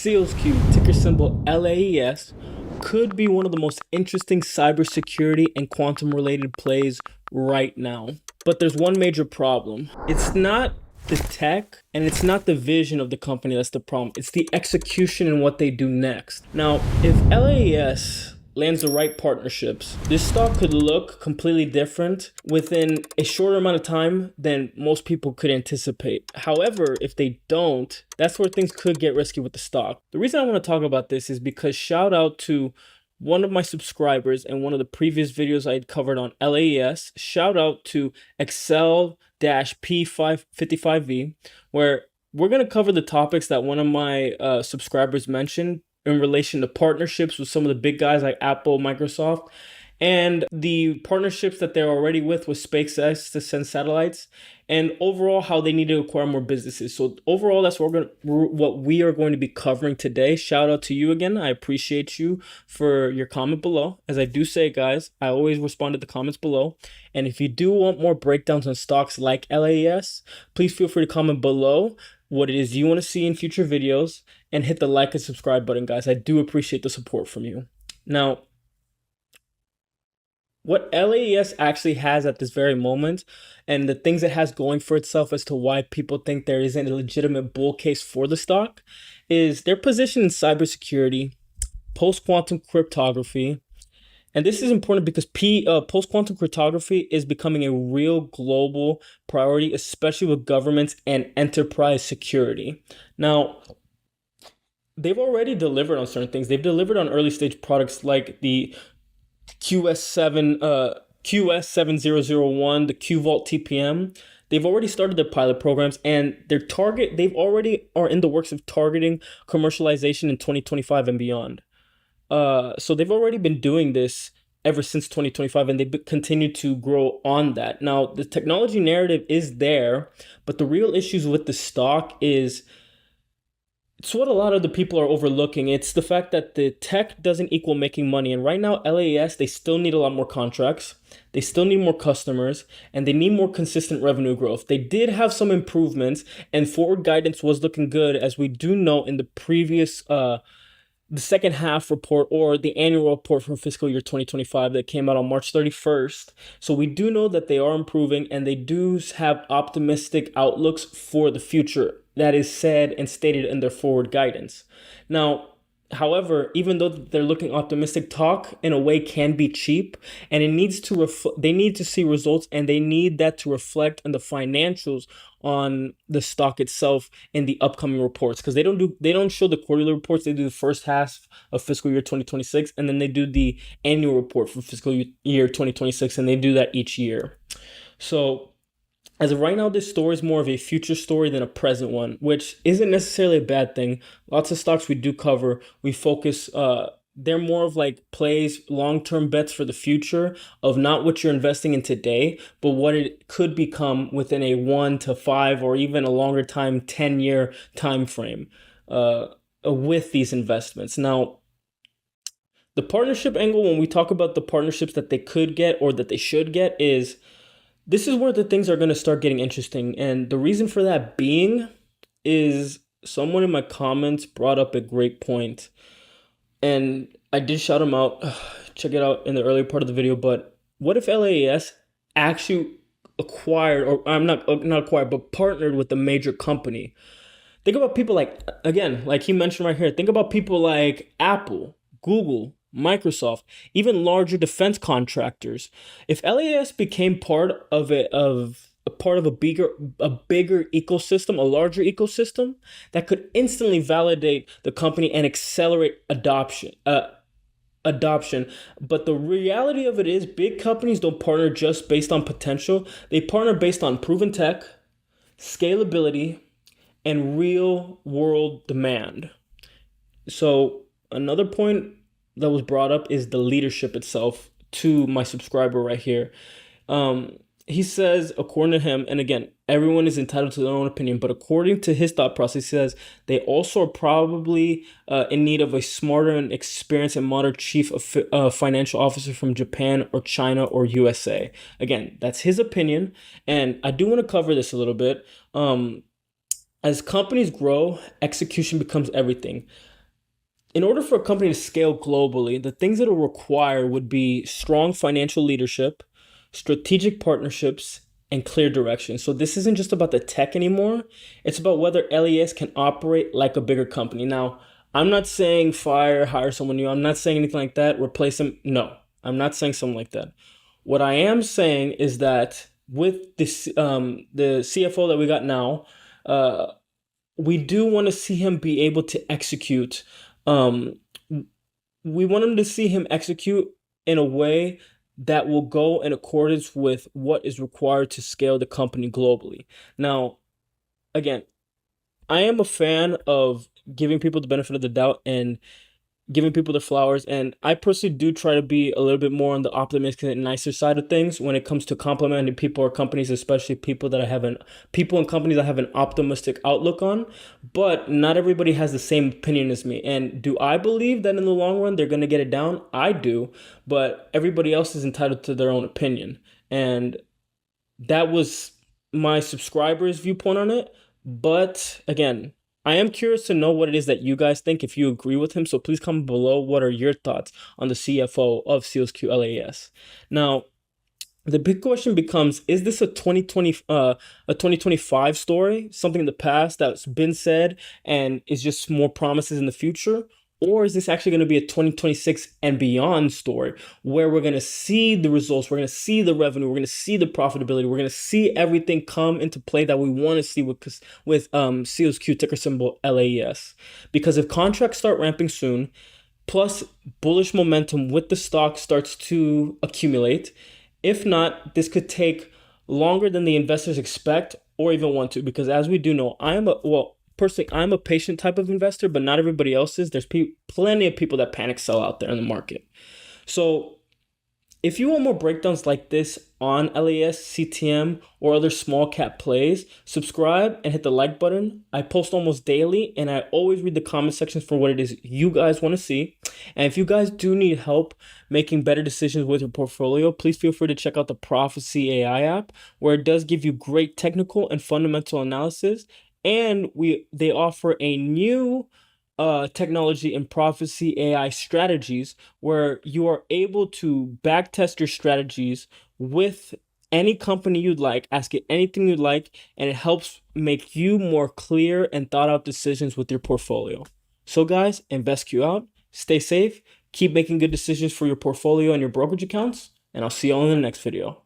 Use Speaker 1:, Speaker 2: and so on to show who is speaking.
Speaker 1: SEALSQ, ticker symbol LAES, could be one of the most interesting cybersecurity and quantum related plays right now. But there's one major problem. It's not the tech and it's not the vision of the company that's the problem. It's the execution and what they do next. Now, if LAES lands the right partnerships, this stock could look completely different within a shorter amount of time than most people could anticipate. However, if they don't, that's where things could get risky with the stock. The reason I want to talk about this is because shout out to one of my subscribers and one of the previous videos I had covered on LAES. Shout out to Excel-P555V, where we're going to cover the topics that one of my subscribers mentioned in relation to partnerships with some of the big guys like Apple, Microsoft, and the partnerships that they're already with SpaceX to send satellites, and overall how they need to acquire more businesses. So overall, that's what we are going to be covering today. Shout out to you again. I appreciate you for your comment below. As I do say, guys, I always respond to the comments below. And if you do want more breakdowns on stocks like LAES, please feel free to comment below what it is you want to see in future videos, and hit the like and subscribe button, guys. I do appreciate the support from you. Now, what LAES actually has at this very moment, and the things it has going for itself as to why people think there isn't a legitimate bull case for the stock, is their position in cybersecurity, post-quantum cryptography. And this is important because post-quantum cryptography is becoming a real global priority, especially with governments and enterprise security. Now, they've already delivered on certain things. They've delivered on early stage products like the QS7001, the Q Vault TPM. They've already started their pilot programs, and they already are in the works of targeting commercialization in 2025 and beyond. So they've already been doing this ever since 2025, and they continue to grow on that. Now, the technology narrative is there, but the real issues with the stock is, it's what a lot of the people are overlooking. It's the fact that the tech doesn't equal making money. And right now, LAES, they still need a lot more contracts. They still need more customers, and they need more consistent revenue growth. They did have some improvements, and forward guidance was looking good, as we do know in the previous the second half report, or the annual report for fiscal year 2025 that came out on March 31st. So we do know that they are improving, and they do have optimistic outlooks for the future. That is said and stated in their forward guidance. Now, however, even though they're looking optimistic, talk in a way can be cheap, and it needs to they need to see results, and they need that to reflect in the financials on the stock itself in the upcoming reports, because they don't show the quarterly reports. They do the first half of fiscal year 2026, and then they do the annual report for fiscal year 2026, and they do that each year. So as of right now, this story is more of a future story than a present one, which isn't necessarily a bad thing. Lots of stocks we do cover, we focus, they're more of like plays, long-term bets for the future of not what you're investing in today, but what it could become within a 1 to 5 or even a longer time, 10-year time frame with these investments. Now, the partnership angle, when we talk about the partnerships that they could get or that they should get, is this is where the things are going to start getting interesting. And the reason for that being is someone in my comments brought up a great point. And I did shout him out. Check it out in the earlier part of the video. But what if LAES actually acquired, or I'm not acquired, but partnered with a major company? Think about people like, again, like he mentioned right here, think about people like Apple, Google, Microsoft, even larger defense contractors. If LAES became part of a bigger ecosystem, a larger ecosystem, that could instantly validate the company and accelerate adoption. But the reality of it is, big companies don't partner just based on potential. They partner based on proven tech, scalability, and real world demand. So another point that was brought up is the leadership itself, to my subscriber right here. He says, according to him, and again, everyone is entitled to their own opinion, but according to his thought process, he says they also are probably in need of a smarter and experienced and modern chief of financial officer from Japan or China or USA. Again, that's his opinion, and I do want to cover this a little bit. As companies grow, execution becomes everything. in order for a company to scale globally, the things that it'll require would be strong financial leadership, strategic partnerships, and clear direction. So this isn't just about the tech anymore. It's about whether LES can operate like a bigger company. Now, I'm not saying hire someone new. I'm not saying anything like that. Replace them. No, I'm not saying something like that. What I am saying is that with this, the CFO that we got now, we do want to see him be able to execute. Um, we want him to see him execute in a way that will go in accordance with what is required to scale the company globally. Now, again, I am a fan of giving people the benefit of the doubt and giving people their flowers. And I personally do try to be a little bit more on the optimistic and nicer side of things when it comes to complimenting people or companies, especially people and companies that have an optimistic outlook on. But not everybody has the same opinion as me. And do I believe that in the long run they're gonna get it down? I do, but everybody else is entitled to their own opinion. And that was my subscribers' viewpoint on it. But again, I am curious to know what it is that you guys think, if you agree with him. So please comment below what are your thoughts on the CFO of Seals Q LAES. Now, the big question becomes, is this a 2025 story, something in the past that's been said and is just more promises in the future? Or is this actually going to be a 2026 and beyond story where we're going to see the results, we're going to see the revenue, we're going to see the profitability, we're going to see everything come into play that we want to see with Seals Q ticker symbol LAES? Because if contracts start ramping soon, plus bullish momentum with the stock starts to accumulate, if not, this could take longer than the investors expect or even want to, because as we do know, personally, I'm a patient type of investor, but not everybody else is. There's plenty of people that panic sell out there in the market. So if you want more breakdowns like this on LAS, CTM, or other small cap plays, subscribe and hit the like button. I post almost daily, and I always read the comment sections for what it is you guys want to see. And if you guys do need help making better decisions with your portfolio, please feel free to check out the Prophecy AI app, where it does give you great technical and fundamental analysis. And they offer a new technology in Prophecy AI strategies, where you are able to backtest your strategies with any company you'd like, ask it anything you'd like, and it helps make you more clear and thought out decisions with your portfolio. So guys, InvestQ out, stay safe, keep making good decisions for your portfolio and your brokerage accounts, and I'll see you all in the next video.